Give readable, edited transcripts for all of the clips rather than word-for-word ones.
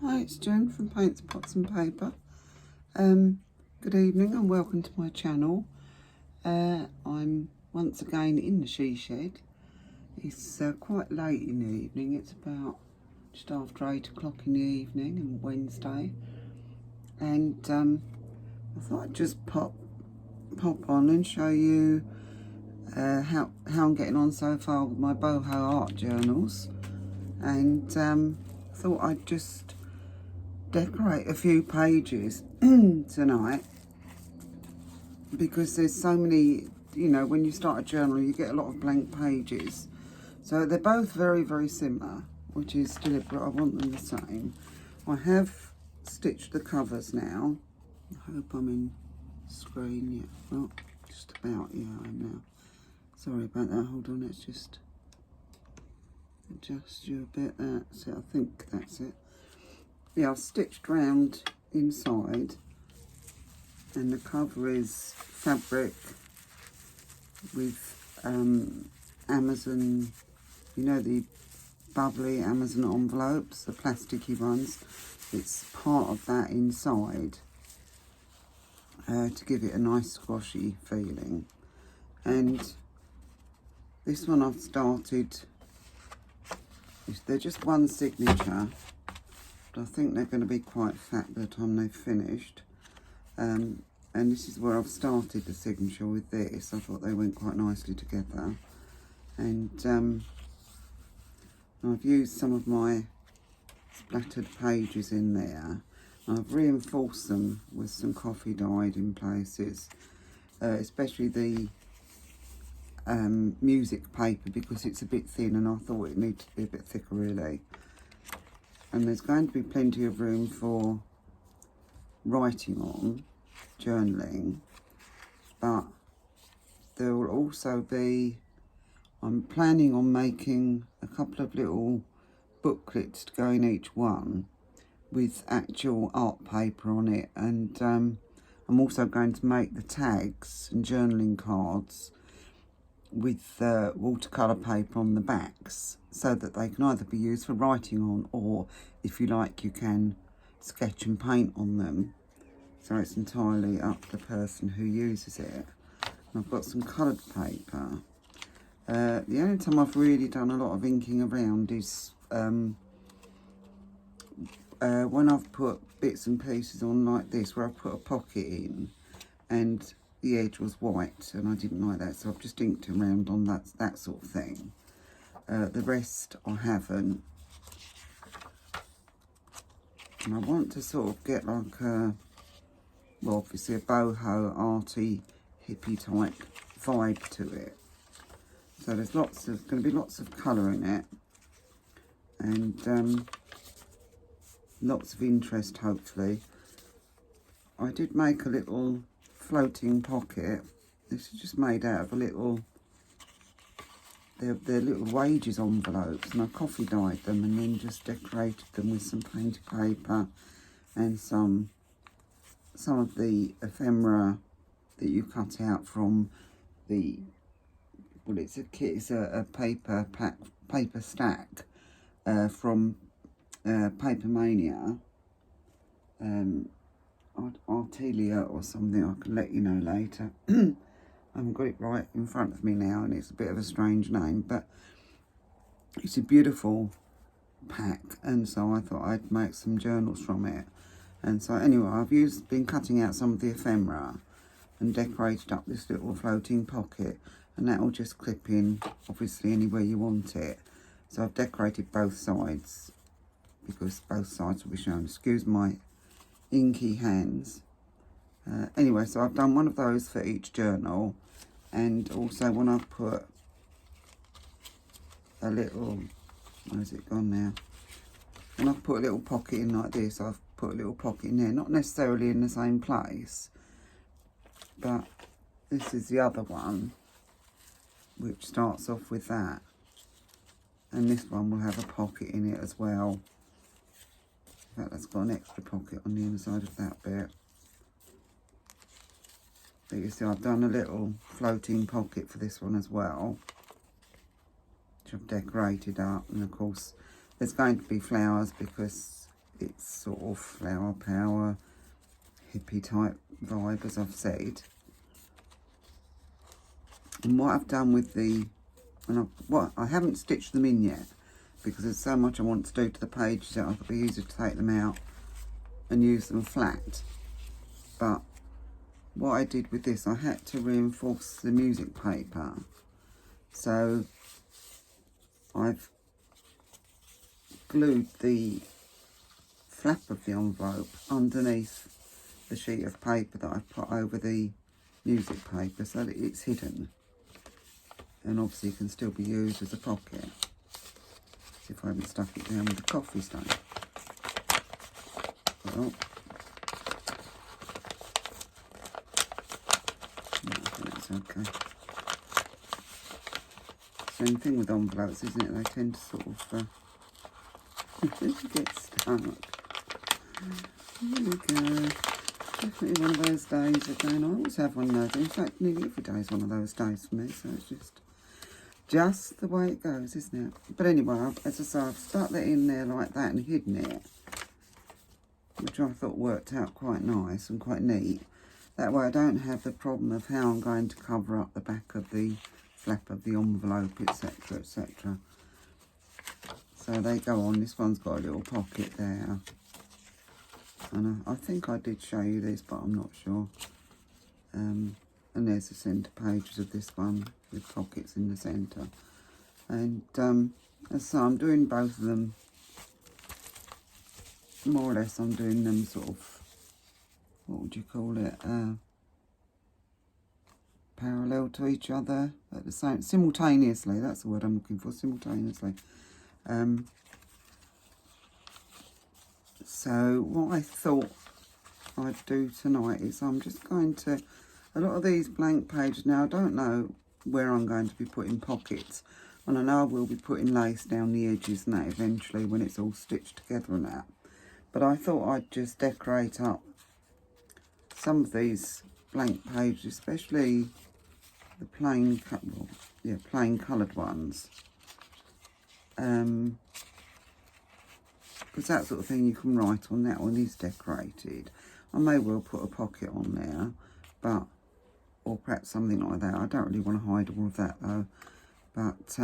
Hi, it's Jen from Paintspotsandpaper. Good evening and welcome to my channel. I'm once again in the she shed. It's quite late in the evening. It's about just after 8 o'clock in the evening on Wednesday. And I thought I'd just pop on and show you how I'm getting on so far with my Boho Art Journals. And I thought I'd just decorate a few pages tonight, because there's so many, you know, when you start a journal you get a lot of blank pages. So they're both very, very similar, which is deliberate. I want them the same. I have stitched the covers now. I hope I'm in screen. Yeah, well, just about. Yeah, I am now. Sorry about that. Hold on, let's just adjust you a bit. That's it. I think that's it. Yeah, I've stitched round inside, and the cover is fabric with Amazon, you know, the bubbly Amazon envelopes, the plasticky ones. It's part of that inside to give it a nice squashy feeling. And this one I've started, they're just one signature. I think they're going to be quite fat by the time they've finished. And this is where I've started the signature with this. I thought they went quite nicely together. And I've used some of my splattered pages in there. I've reinforced them with some coffee dyed in places, especially the music paper, because it's a bit thin and I thought it needed to be a bit thicker really. And there's going to be plenty of room for writing on, journaling, but there will also be, I'm planning on making a couple of little booklets to go in each one with actual art paper on it. And I'm also going to make the tags and journaling cards with watercolour paper on the backs, so that they can either be used for writing on, or if you like you can sketch and paint on them. So it's entirely up to the person who uses it. And I've got some coloured paper. The only time I've really done a lot of inking around is when I've put bits and pieces on like this, where I've put a pocket in and the edge was white and I didn't like that, so I've just inked around on that sort of thing. The rest I haven't. And I want to sort of get like a, well, obviously a boho arty hippie type vibe to it. So there's going to be lots of colour in it, and lots of interest hopefully. I did make a little floating pocket. This is just made out of a little, they're little wages envelopes, and I coffee dyed them and then just decorated them with some painted paper and some of the ephemera that you cut out from the, well, it's a kit, it's a paper stack from Paper Mania, Artelia or something. I can let you know later. I haven't got it right in front of me now, and it's a bit of a strange name, but it's a beautiful pack, and so I thought I'd make some journals from it. And so anyway, I've been cutting out some of the ephemera and decorated up this little floating pocket, and that will just clip in obviously anywhere you want it. So I've decorated both sides because both sides will be shown. Excuse my inky hands. Anyway, so I've done one of those for each journal, and also when I've put a little, where's it gone now? When I've put a little pocket in like this, I've put a little pocket in there, not necessarily in the same place, but this is the other one, which starts off with that, and this one will have a pocket in it as well. In fact, that's got an extra pocket on the inside of that bit. But you see, I've done a little floating pocket for this one as well, which I've decorated up. And of course, there's going to be flowers because it's sort of flower power, hippie type vibe, as I've said. And what I've done with I haven't stitched them in yet, because there's so much I want to do to the pages that I thought it'd be easier to take them out and use them flat. But what I did with this, I had to reinforce the music paper. So I've glued the flap of the envelope underneath the sheet of paper that I've put over the music paper so that it's hidden. And obviously it can still be used as a pocket. See if I haven't stuck it down with a coffee stain. Well, no, I think that's okay. Same thing with envelopes, isn't it? They tend to sort of get stuck. There we go. Definitely one of those days again. I always have one of those. In fact, nearly every day is one of those days for me. So it's just the way it goes, isn't it? But anyway, as I say, I've stuck that in there like that and hidden it, which I thought worked out quite nice and quite neat. That way I don't have the problem of how I'm going to cover up the back of the flap of the envelope, etc, etc. So they go on. This one's got a little pocket there. And I think I did show you this, but I'm not sure. And there's the centre pages of this one with pockets in the centre. And so I'm doing both of them, more or less. I'm doing them sort of, what would you call it, parallel to each other at the same, simultaneously, that's the word I'm looking for, simultaneously. So what I thought I'd do tonight is I'm just going to, a lot of these blank pages now, I don't know where I'm going to be putting pockets, and I know I will be putting lace down the edges and that eventually when it's all stitched together and that. But I thought I'd just decorate up some of these blank pages, especially the plain coloured ones. Because that sort of thing you can write on. That one is decorated. I may well put a pocket on there, but, or perhaps something like that. I don't really want to hide all of that though. But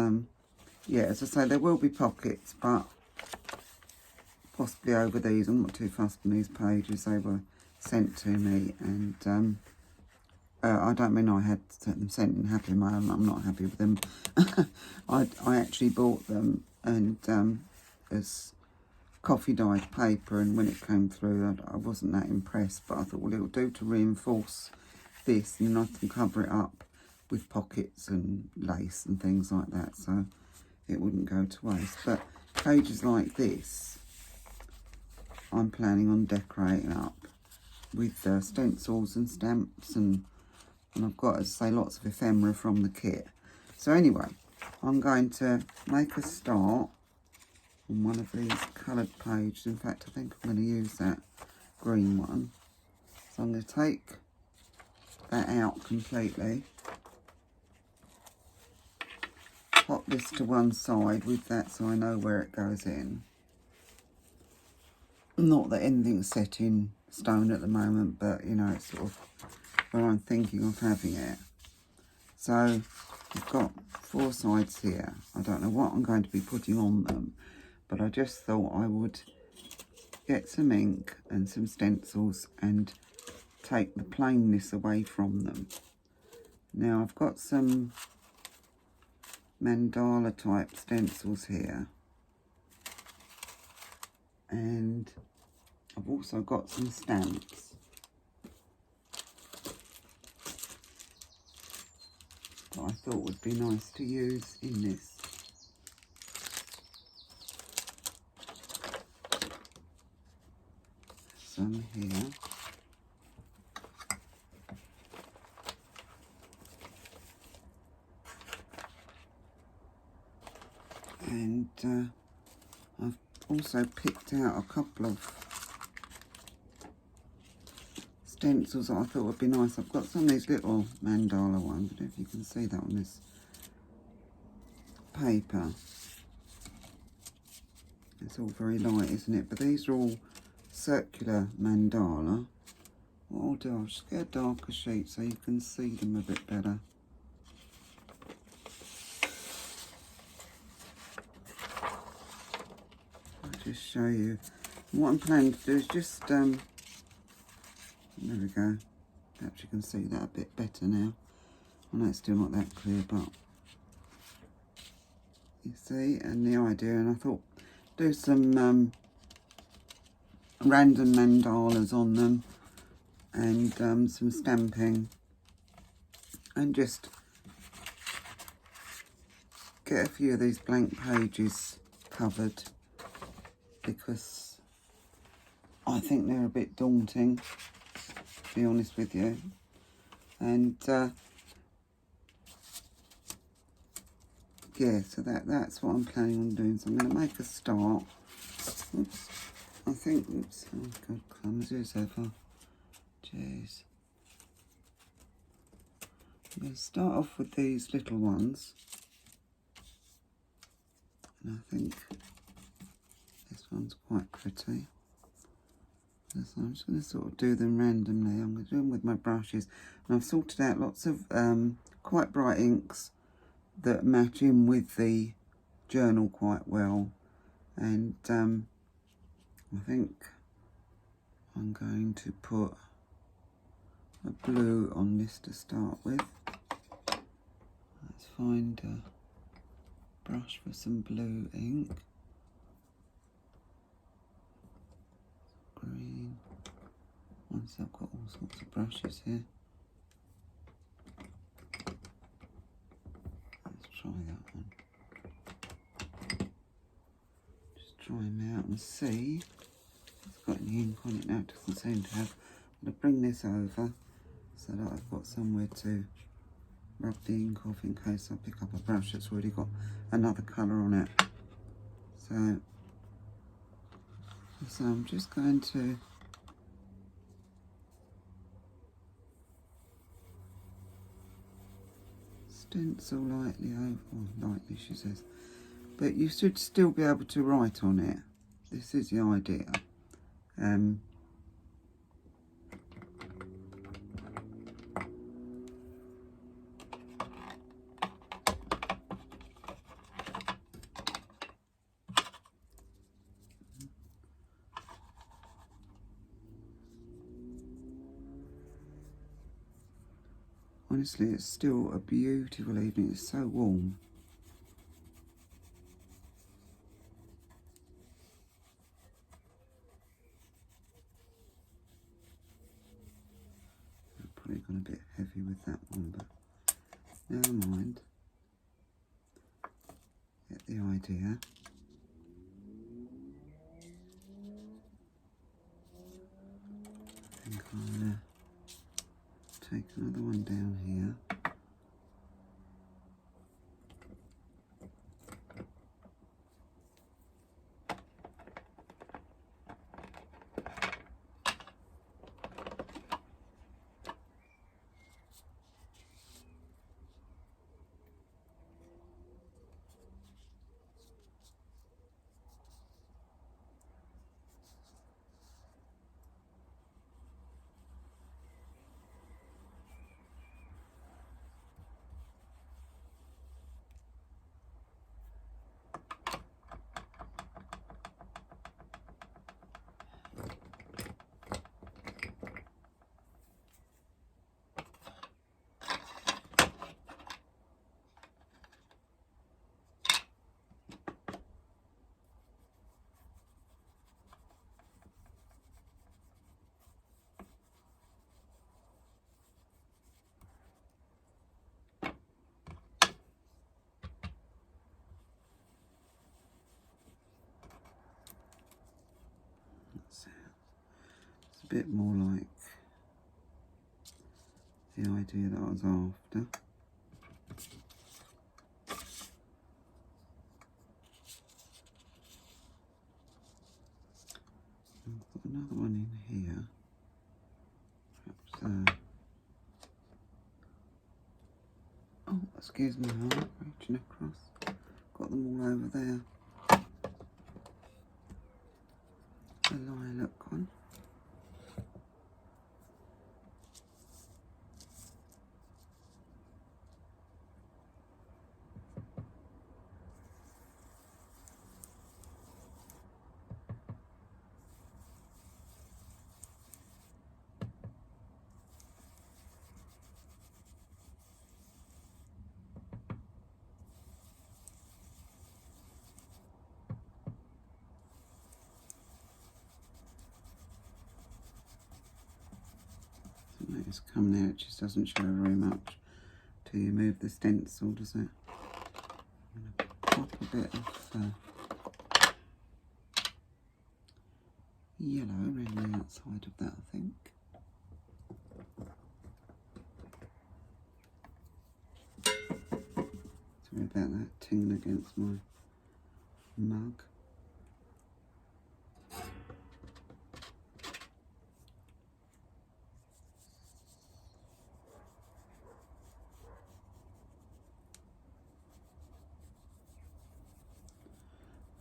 yeah, as I say, there will be pockets, but possibly over these. I'm not too fussed on these pages. They were sent to me, and I don't mean I had them sent in happy mail. I'm not happy with them. I actually bought them, and as coffee dyed paper, and when it came through I wasn't that impressed, but I thought, well, it'll do to reinforce this, and then I can cover it up with pockets and lace and things like that, so it wouldn't go to waste. But pages like this I'm planning on decorating up with stencils and stamps, and I've got, as I say, lots of ephemera from the kit. So anyway, I'm going to make a start on one of these coloured pages. In fact, I think I'm going to use that green one. So I'm going to take that out completely, pop this to one side with that so I know where it goes in. Not that anything's set in stone at the moment, but you know, it's sort of where I'm thinking of having it. So I've got 4 sides here. I don't know what I'm going to be putting on them, but I just thought I would get some ink and some stencils and take the plainness away from them. Now I've got some mandala type stencils here, and I've also got some stamps that I thought would be nice to use in this. Some here. And I've also picked out a couple of stencils that I thought would be nice. I've got some of these little mandala ones. I don't know if you can see that on this paper. It's all very light, isn't it? But these are all circular mandala. What I'll do, I'll just get a darker sheet so you can see them a bit better. I'll just show you. What I'm planning to do is just, there we go. Perhaps you can see that a bit better now. I know it's still not that clear, but you see, and the idea, and I thought do some random mandalas on them and some stamping, and just get a few of these blank pages covered, because I think they're a bit daunting, to be honest with you. And yeah, so that's what I'm planning on doing. So I'm going to make a start. Oops, I think, oops, oh god, clumsy as ever. Jeez. I'm going to start off with these little ones. And I think this one's quite pretty. So I'm just going to sort of do them randomly. I'm going to do them with my brushes. And I've sorted out lots of quite bright inks that match in with the journal quite well. And I think I'm going to put a blue on this to start with. Let's find a brush for some blue ink. Green. Once I've got all sorts of brushes here. Let's try that one. Just try them out and see if it's got any ink on it now. It doesn't seem to have. I'm going to bring this over so that I've got somewhere to rub the ink off in case I pick up a brush that's already got another colour on it. So I'm just going to stencil lightly over, oh, lightly she says, but you should still be able to write on it. This is the idea. Honestly, it's still a beautiful evening. It's so warm. I've probably gone a bit heavy with that one, but never mind. Get the idea. I think I'll take another one down here. It's a bit more like the idea that I was after. I've got another one in here. Perhaps, oh, excuse me, I'm reaching across. Got them all over there. the lilac one. It's coming out, it just doesn't show very much till you move the stencil, does it? I'm going to pop a bit of yellow around the outside of that, I think. Sorry about that tingling against my mug.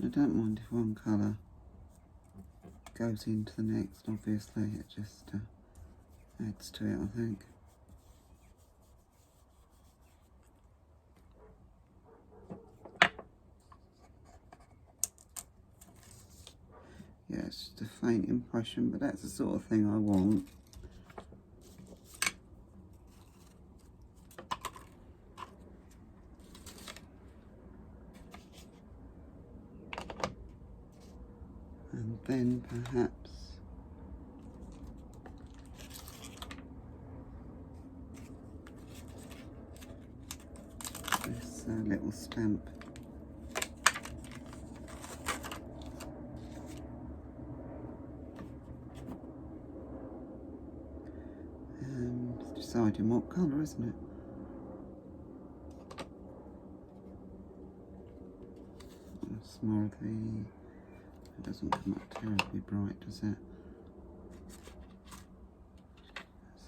I don't mind if one colour goes into the next, obviously, it just adds to it, I think. Yeah, it's just a faint impression, but that's the sort of thing I want. And then perhaps this little stamp. And deciding what colour, isn't it? It's more of the... It doesn't come up terribly bright, does it?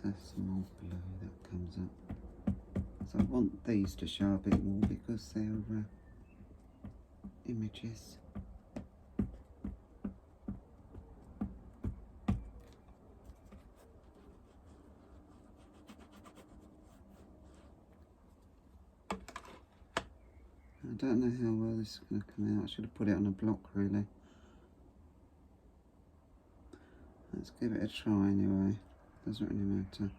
So some more blue that comes up. So I want these to show a bit more because they're images. I don't know how well this is going to come out. I should have put it on a block, really. Let's give it a try anyway. Doesn't really matter.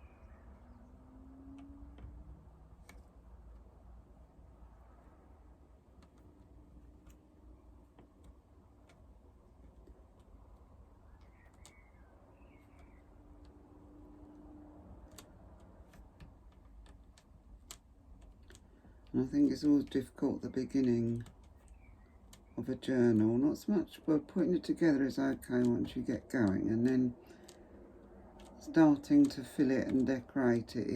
And I think it's always difficult at the beginning of a journal. Not so much, well, putting it together is okay once you get going, and then starting to fill it and decorate it,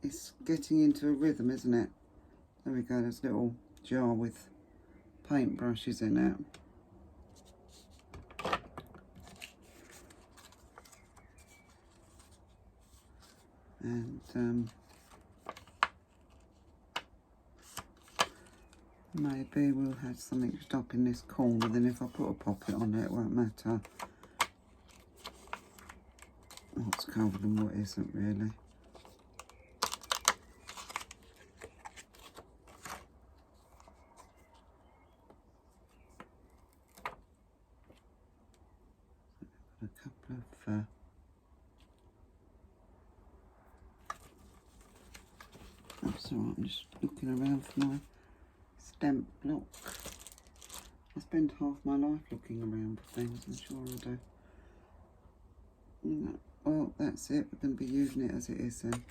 it's getting into a rhythm, isn't it? There we go, there's a little jar with paint brushes in it. And maybe we'll have something up in this corner, then if I put a pocket on it won't matter what's covered and what isn't, really. A couple of that's all right, I'm just looking around for my stamp block. I spend half my life looking around for things, I'm sure I do. Well, that's it, we're going to be using it as it is then.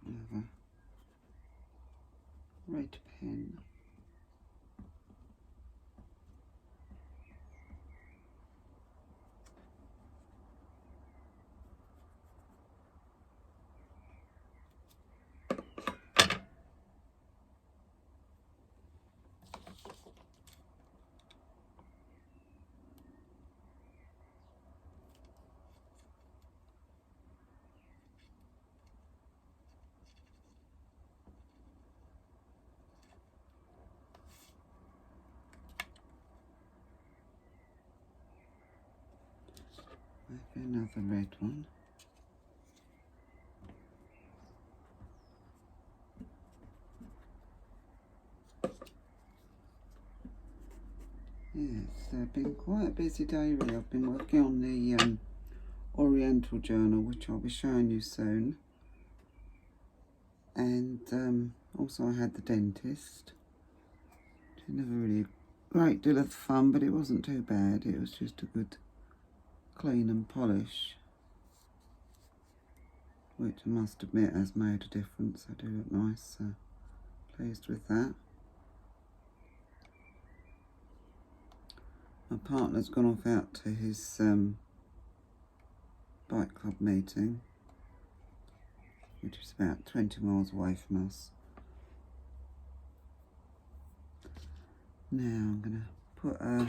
Have a red pen. Maybe another red one. Yeah, it's been quite a busy day really. I've been working on the Oriental journal, which I'll be showing you soon. And also I had the dentist. Never really a great deal of fun, but it wasn't too bad. It was just a good clean and polish, which I must admit has made a difference. I do look nice, so pleased with that. My partner's gone off out to his bike club meeting, which is about 20 miles away from us. Now I'm going to put I'll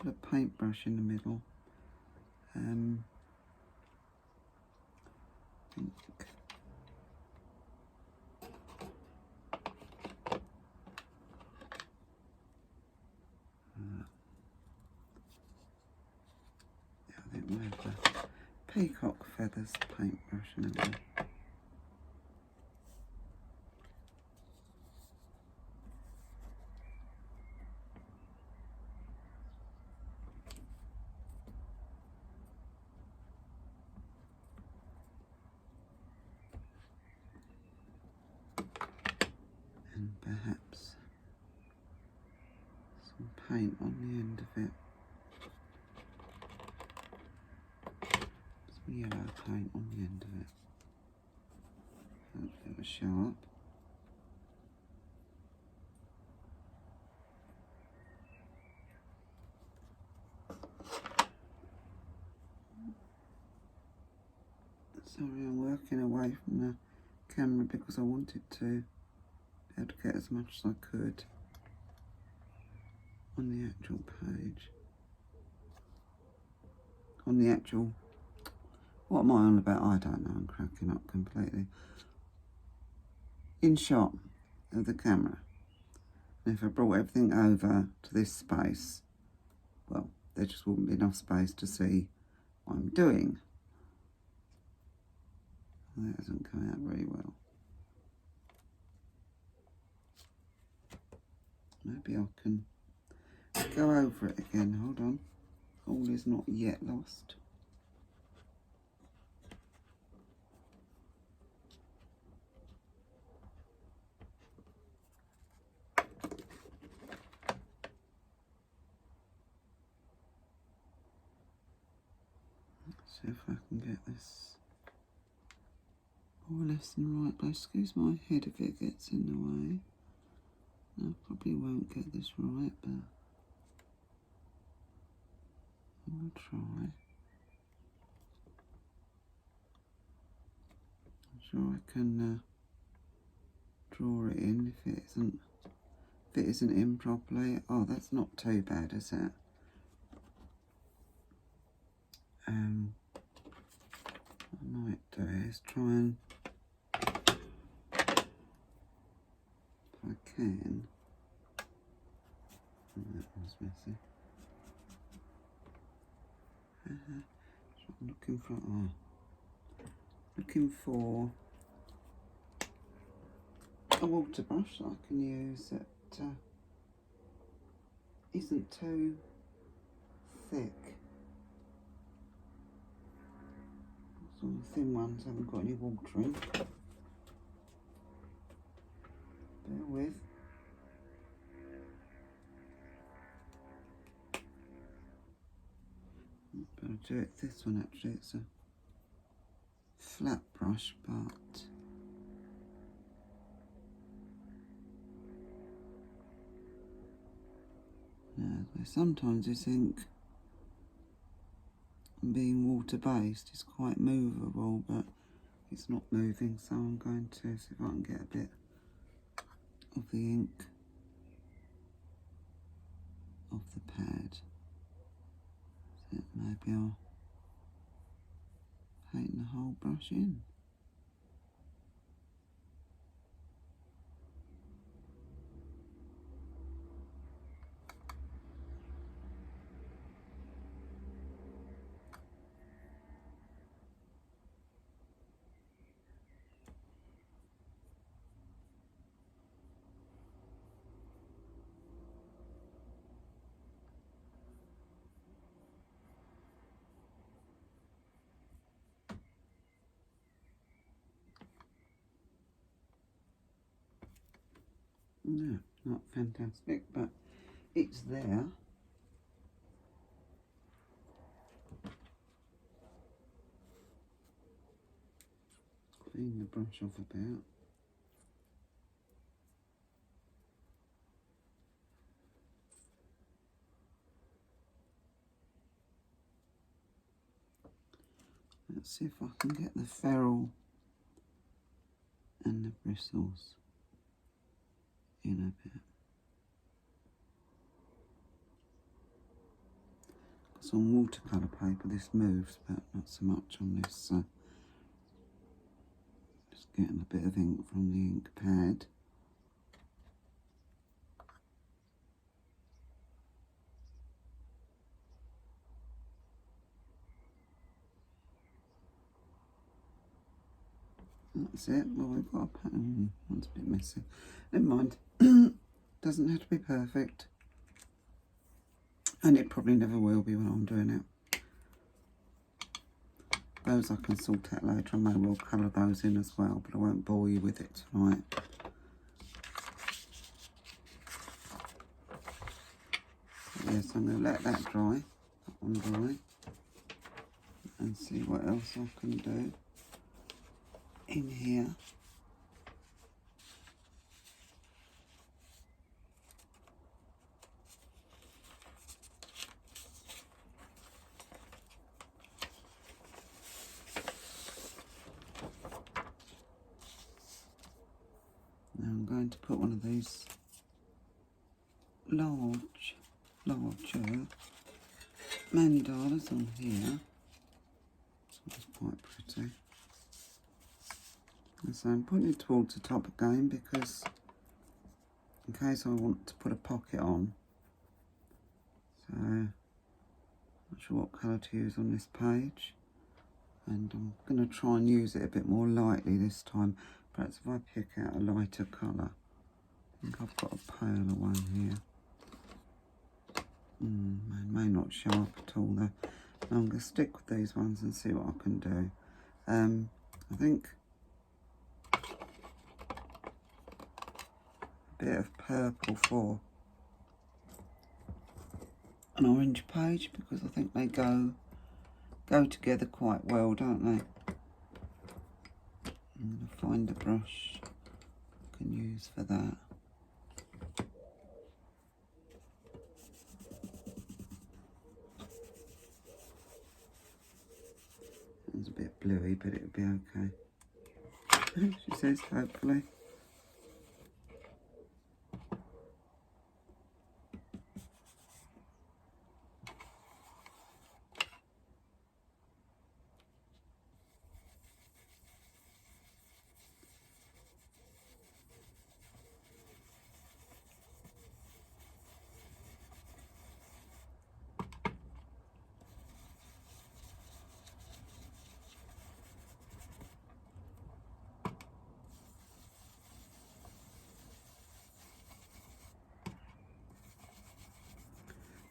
put a paintbrush in the middle. I think we'll have the peacock feathers paintbrush in the middle. And perhaps some paint on the end of it. Some yellow paint on the end of it. Hopefully it was sharp. Sorry, I'm working away from the camera because I wanted to be able to get as much as I could on the actual page. On the actual, what am I on about? I don't know, I'm cracking up completely. In shot of the camera. And if I brought everything over to this space, well, there just wouldn't be enough space to see what I'm doing. That hasn't come out very well. Maybe I can go over it again. Hold on. All is not yet lost. Let's see if I can get this more or less in the right place. Excuse my head if it gets in the way. I probably won't get this right, but I'll try. I'm sure I can draw it in if it isn't in properly. Oh, that's not too bad, is it? What I might do is try and, if I can, oh, that was messy. So I'm looking for a water brush that I can use that isn't too thick. Some thin ones haven't got any water in. Bear with. Better do it this one actually. It's a flat brush, but sometimes I think being water based is quite movable, but it's not moving, so I'm going to see if I can get a bit of the ink off the pad. So maybe I'll paint the whole brush in. No, not fantastic, but it's there. Clean the brush off a bit. Let's see if I can get the ferrule and the bristles in a bit. Because on watercolour paper this moves, but not so much on this. So just getting a bit of ink from the ink pad. That's it. Well, we've got a pattern. That's a bit messy. Never mind. Doesn't have to be perfect. And it probably never will be when I'm doing it. Those I can sort out later. I may well colour those in as well, but I won't bore you with it tonight. But yes, I'm going to let that dry. That one dry. And see what else I can do in here. Now I'm going to put one of these larger mandalas on here. That's quite pretty. And so I'm putting it towards the top again because in case I want to put a pocket on. So not sure what colour to use on this page. And I'm going to try and use it a bit more lightly this time. Perhaps if I pick out a lighter colour. I think I've got a paler one here. May not show up at all though. I'm going to stick with these ones and see what I can do. I think a bit of purple for an orange page because I think they go together quite well, don't they? I'm going to find a brush I can use for that. It's a bit bluey, but it'll be okay. She says, hopefully.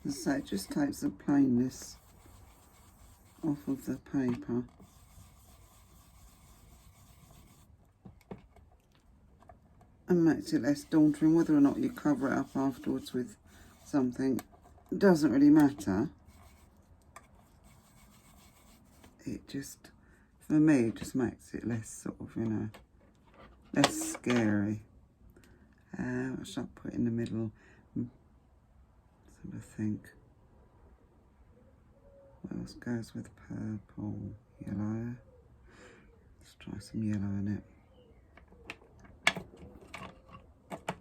So it just takes the plainness off of the paper. And makes it less daunting. Whether or not you cover it up afterwards with something doesn't really matter. It just, for me, it just makes it less sort of, you know, less scary. What should I put in the middle? I think. What else goes with purple? Yellow. Let's try some yellow in it. I'll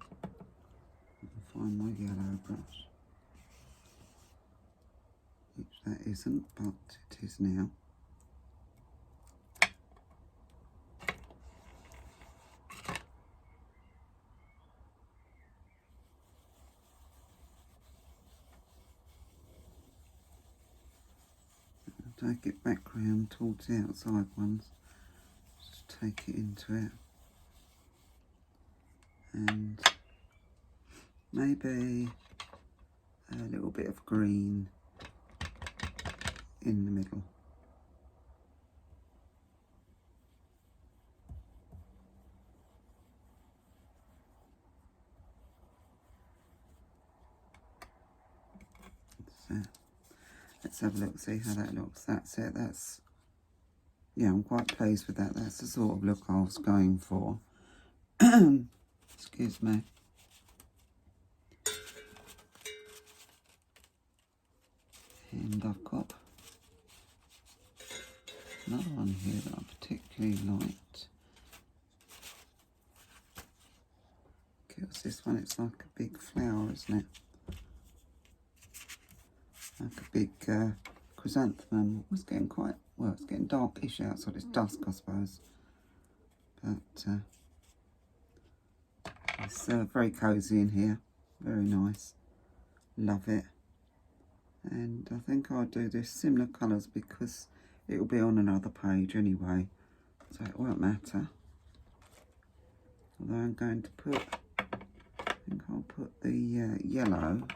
find my yellow brush. Which that isn't, but it is now. Take it back round towards the outside ones. Just take it into it. And maybe a little bit of green in the middle. there. Let's have a look, see how that looks. That's it. That's, yeah, I'm quite pleased with that. That's the sort of look I was going for. Excuse me. And I've got another one here that I particularly liked. What's this one? It's like a big flower, isn't it? Like a big chrysanthemum. It's getting quite, well, it's getting darkish outside. It's dusk, I suppose. But it's very cosy in here. Very nice. Love it. And I think I'll do this similar colours because it will be on another page anyway. So it won't matter. Although I'm going to put, I think I'll put the yellow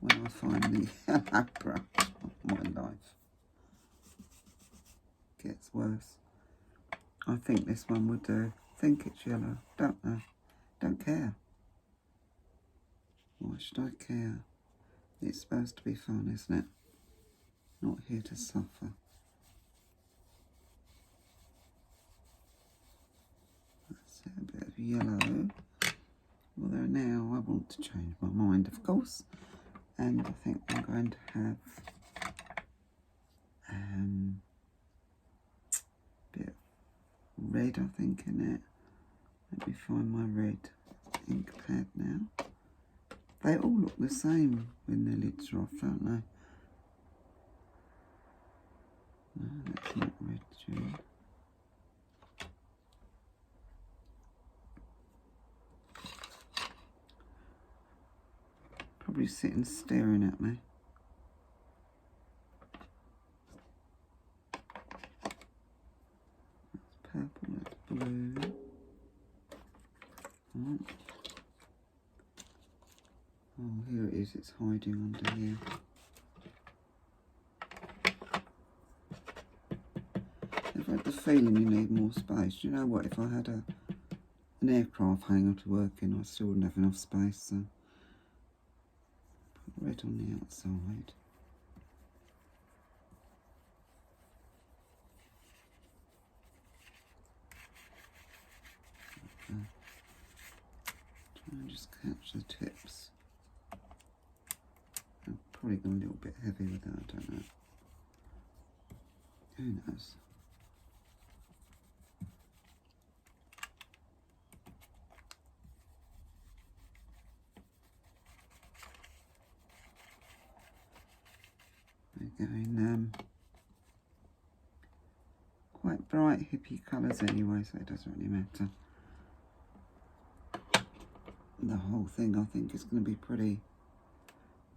when I find the yellow brush of my life. Gets worse. I think this one would do. Think it's yellow. Don't know. Don't care. Why should I care? It's supposed to be fun, isn't it? Not here to suffer. That's it, a bit of yellow. Although now I want to change my mind, of course. And I think I'm going to have a bit of red, I think, in it. Let me find my red ink pad now. They all look the same when their lids are off, don't they? No, that's not red, June. Probably sitting staring at me. That's purple, that's blue. Oh. Oh, here it is, it's hiding under here. I've had the feeling you need more space. Do you know what? If I had an aircraft hangar to work in, I still wouldn't have enough space, so put red on the outside. Okay. Try and just catch the tips. I'm probably going a little bit heavy with that, I don't know. Who knows? Again, quite bright hippie colours anyway, so it doesn't really matter. The whole thing, I think, is going to be pretty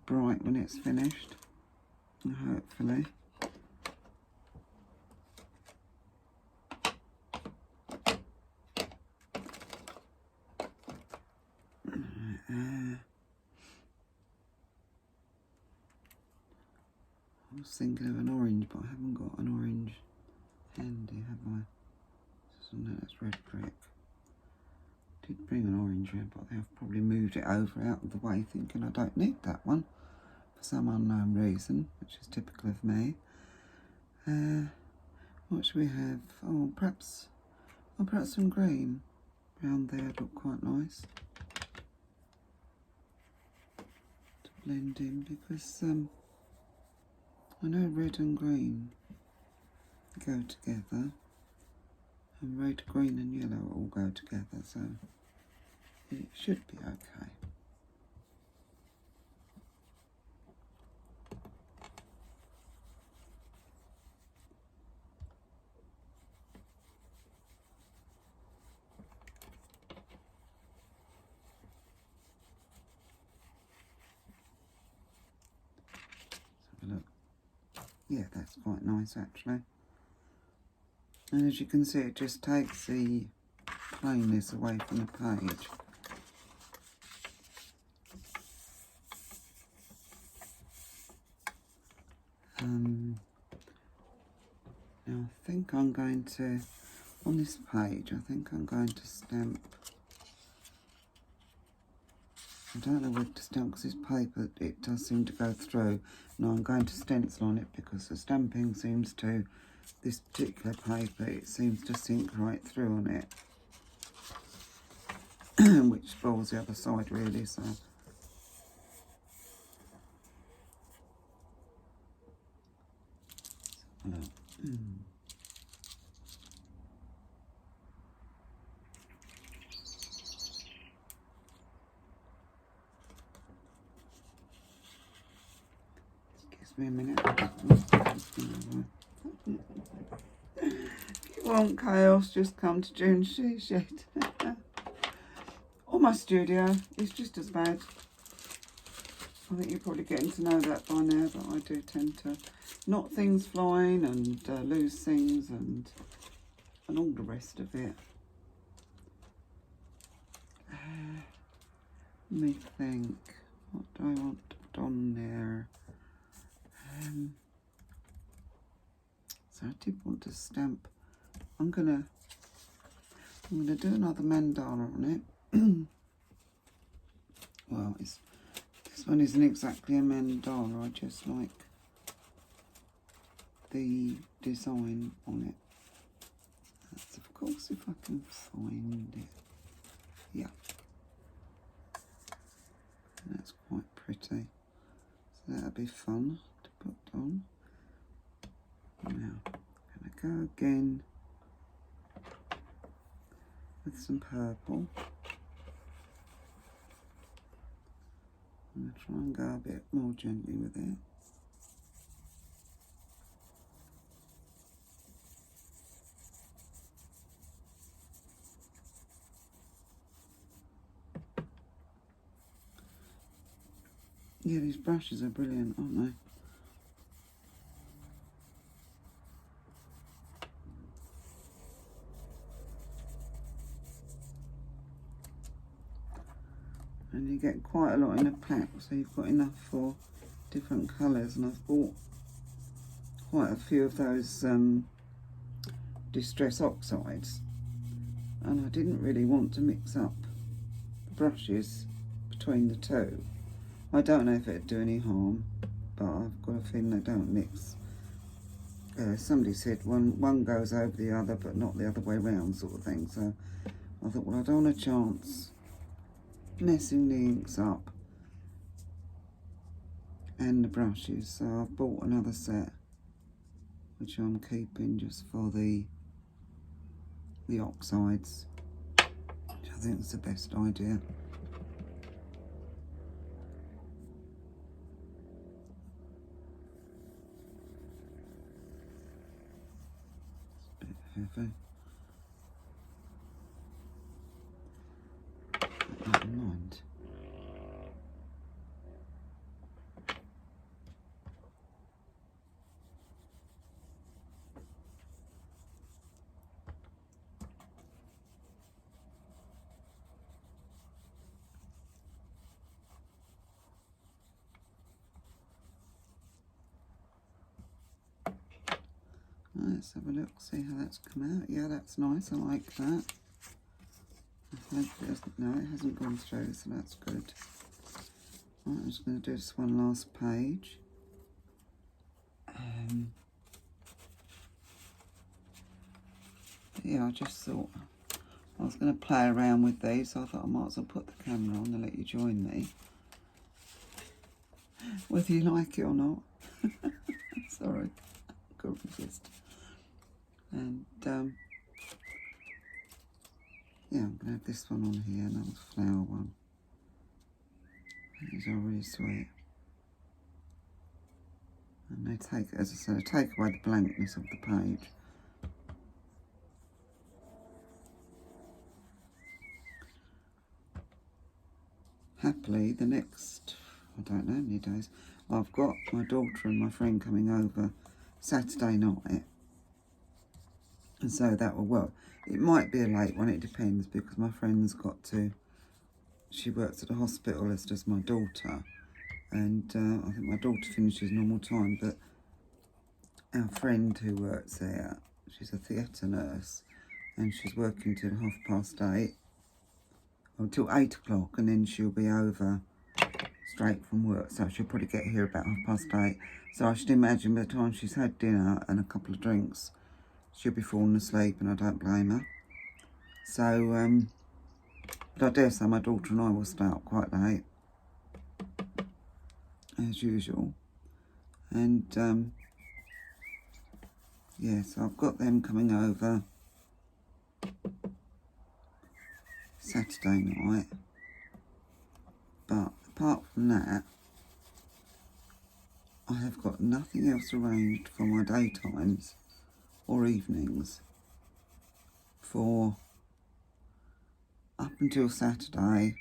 bright when it's finished, hopefully. I was thinking of an orange, but I haven't got an orange handy, have I? So no, that's red brick. Did bring an orange in, but they've probably moved it over out of the way, thinking I don't need that one for some unknown reason, which is typical of me. What should we have? Oh, perhaps some green around there would look quite nice to blend in, because I know red and green go together, and red, green and yellow all go together, so it should be okay. Let's have a look. Yeah, that's quite nice actually. And as you can see, it just takes the plainness away from the page. Now I think I'm going to, on this page, I think I'm going to stamp I don't know where to stamp because this paper, it does seem to go through. Now I'm going to stencil on it because the stamping seems to, this particular paper, it seems to sink right through on it. Which spoils the other side really, so. Gives me a minute. If you want chaos, just come to June Shed. Or my studio is just as bad. I think you're probably getting to know that by now, but I do tend to knock things flying and lose things and all the rest of it. Let me think. What do I want to put on there? So I did want to stamp. I'm gonna do another mandala on it. Well, this one isn't exactly a mandala. I just like the design on it. That's, of course, if I can find it. Yeah, and that's quite pretty. So that'll be fun to put on. Now, I'm gonna go again with some purple. I'm going to try and go a bit more gently with it. Yeah, these brushes are brilliant, aren't they? And you get quite a lot in a pack, so you've got enough for different colours. And I've bought quite a few of those distress oxides, and I didn't really want to mix up the brushes between the two. I don't know if it'd do any harm, but I've got a feeling they don't mix. Somebody said one goes over the other, but not the other way round, sort of thing. So I thought, well, I don't want a chance messing the inks up and the brushes, so I've bought another set which I'm keeping just for the oxides, which I think is the best idea. It's a bit heavy. Never mind. Let's have a look, see how that's come out. Yeah, that's nice, I like that. No, it hasn't gone through, so that's good. Right, I'm just going to do this one last page. Yeah, I just thought I was going to play around with these, so I thought I might as well put the camera on and let you join me, whether you like it or not. Sorry, I couldn't resist. And yeah, I'm going to have this one on here, another flower one. These are really sweet. And they take, as I said, they take away the blankness of the page. Happily, the next, I don't know how many days, I've got my daughter and my friend coming over Saturday night. And so that will work. It might be a late one, it depends, because my friend's got to, she works at a hospital, as does my daughter. And I think my daughter finishes normal time, but our friend who works there, she's a theatre nurse, and she's working till 8:30. until 8 o'clock, and then she'll be over straight from work, so she'll probably get here about 8:30. So I should imagine by the time she's had dinner and a couple of drinks, she'll be falling asleep, and I don't blame her. So, but I dare say my daughter and I will stay up quite late, as usual. And yeah, so I've got them coming over Saturday night. But apart from that, I have got nothing else arranged for my daytimes or evenings for up until Saturday,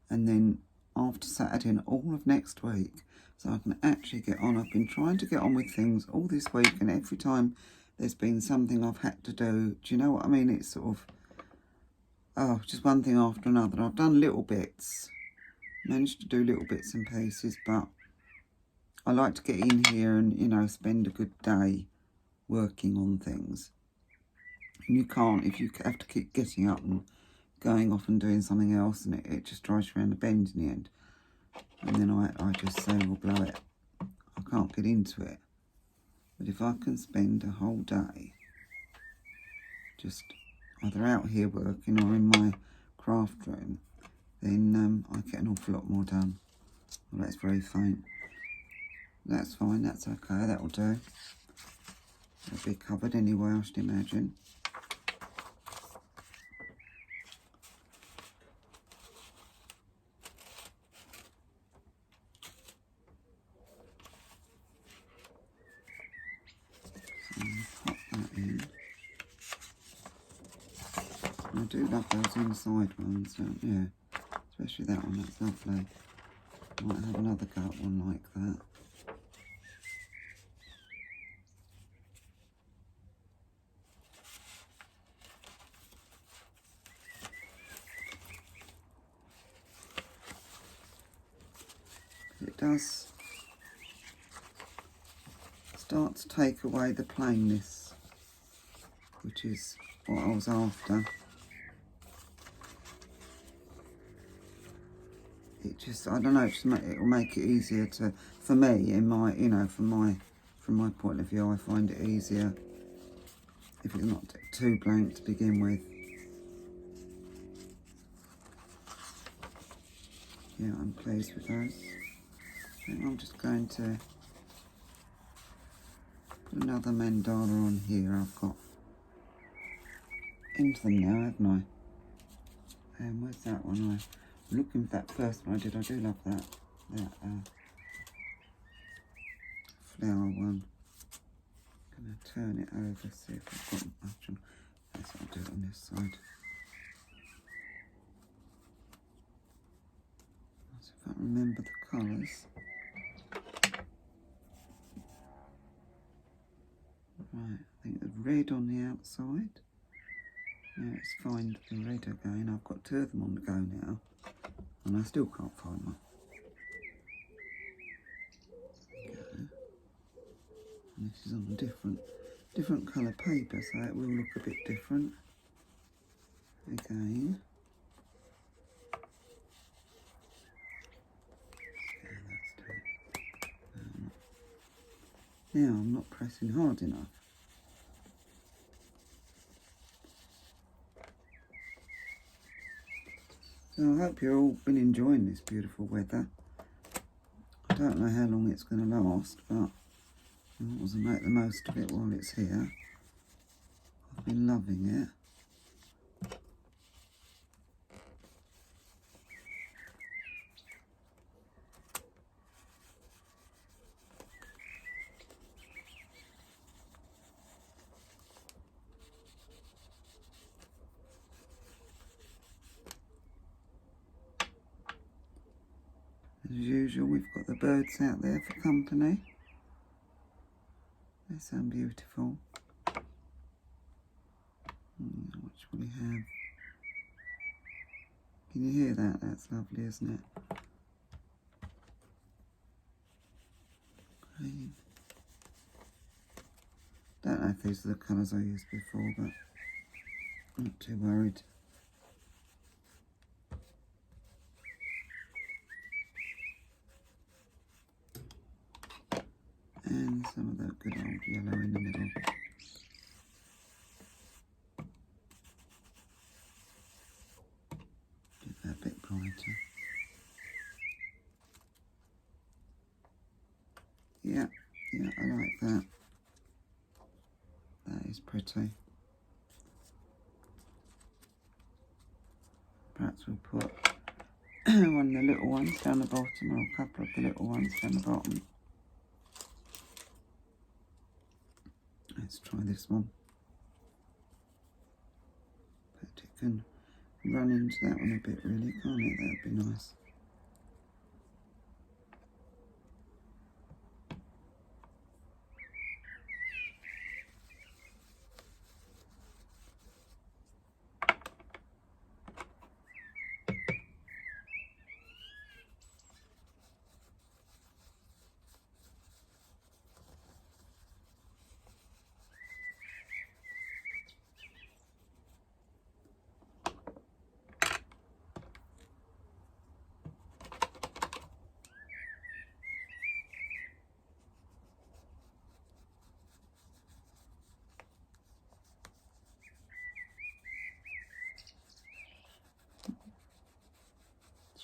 and then after Saturday and all of next week, so I can actually get on. I've been trying to get on with things all this week, and every time there's been something I've had to do, do you know what I mean? It's sort of, oh, just one thing after another. I've done little bits, managed to do little bits and pieces, but I like to get in here and, you know, spend a good day working on things. And you can't if you have to keep getting up and going off and doing something else, and it just drives you around the bend in the end. And then I just say, well, blow it. I can't get into it. But if I can spend a whole day just either out here working or in my craft room, then I get an awful lot more done. Well, that's very faint. That's fine, that's okay, that'll do. It'll be covered anyway, I should imagine. Pop that in. I do love those inside ones, don't you? Especially that one, that's lovely. Might have another go at one like that. It does start to take away the plainness, which is what I was after. It just, I don't know, it will make it easier to, for me, in my, you know, from my point of view, I find it easier if it's not too blank to begin with. Yeah, I'm pleased with those. I think I'm just going to put another mandala on here. I've got into them now, haven't I? And where's that one? I'm looking for that first one I did. I do love that flower one. I'm going to turn it over, see if I've got much on. Yes, I'll do it on this side. So if I remember the colours. Right, I think the red on the outside. Now let's find the red again. I've got two of them on the go now, and I still can't find one. Okay. And this is on a different colour paper, so it will look a bit different. Again. Yeah, that's it. Now I'm not pressing hard enough. So I hope you've all been enjoying this beautiful weather. I don't know how long it's going to last, but I want to make the most of it while it's here. I've been loving it. As usual, we've got the birds out there for company. They sound beautiful. What shall we have? Can you hear that? That's lovely, isn't it? Okay. Don't know if these are the colours I used before, but I'm not too worried. later. Yeah, I like that. That is pretty. Perhaps we'll put one of the little ones down the bottom, or a couple of the little ones down the bottom. Let's try this one. But it can run into that one a bit, really, can't it? That'd be nice.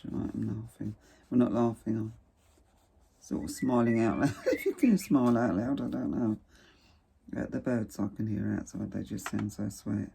That's right, I'm laughing. Well, not laughing, I'm sort of smiling out loud. If you can smile out loud, I don't know. The birds I can hear outside, they just sound so sweet.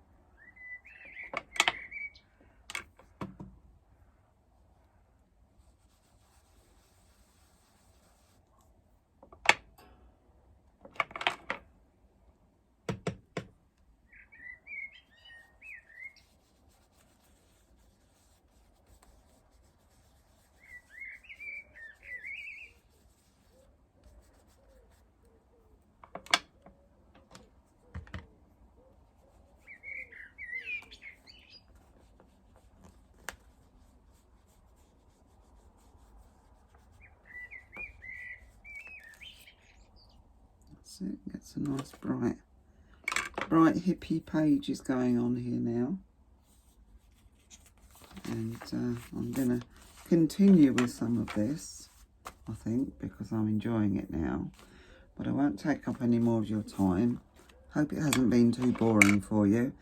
That's it, gets a nice bright hippie pages going on here now. And I'm going to continue with some of this, I think, because I'm enjoying it now. But I won't take up any more of your time. Hope it hasn't been too boring for you.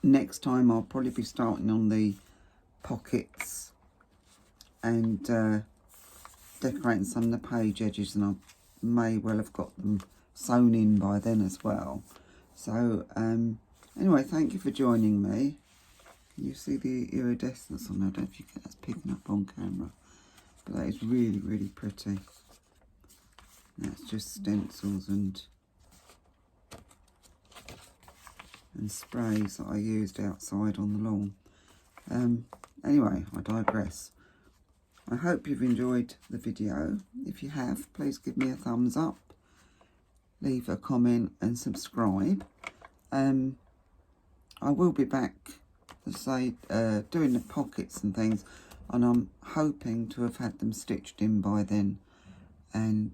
Next time I'll probably be starting on the pockets and decorating some of the page edges, and I may well have got them sewn in by then as well. So anyway, thank you for joining me. Can you see the iridescence on there? I don't know if you can, that's picking up on camera, but that is really, really pretty. That's just stencils and sprays that I used outside on the lawn. Anyway, I digress. I hope you've enjoyed the video. If you have, please give me a thumbs up, leave a comment and subscribe. I will be back, to say, doing the pockets and things, and I'm hoping to have had them stitched in by then, and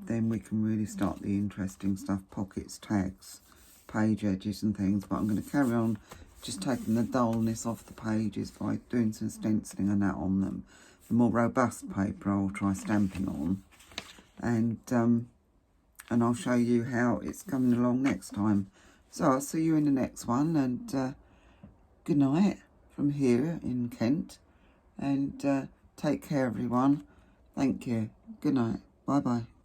then we can really start the interesting stuff, pockets, tags, page edges and things. But I'm going to carry on just taking the dullness off the pages by doing some stenciling and that on them. The more robust paper I'll try stamping on, and I'll show you how it's coming along next time. So I'll see you in the next one, and good night from here in Kent, and take care everyone. Thank you. Good night. Bye bye.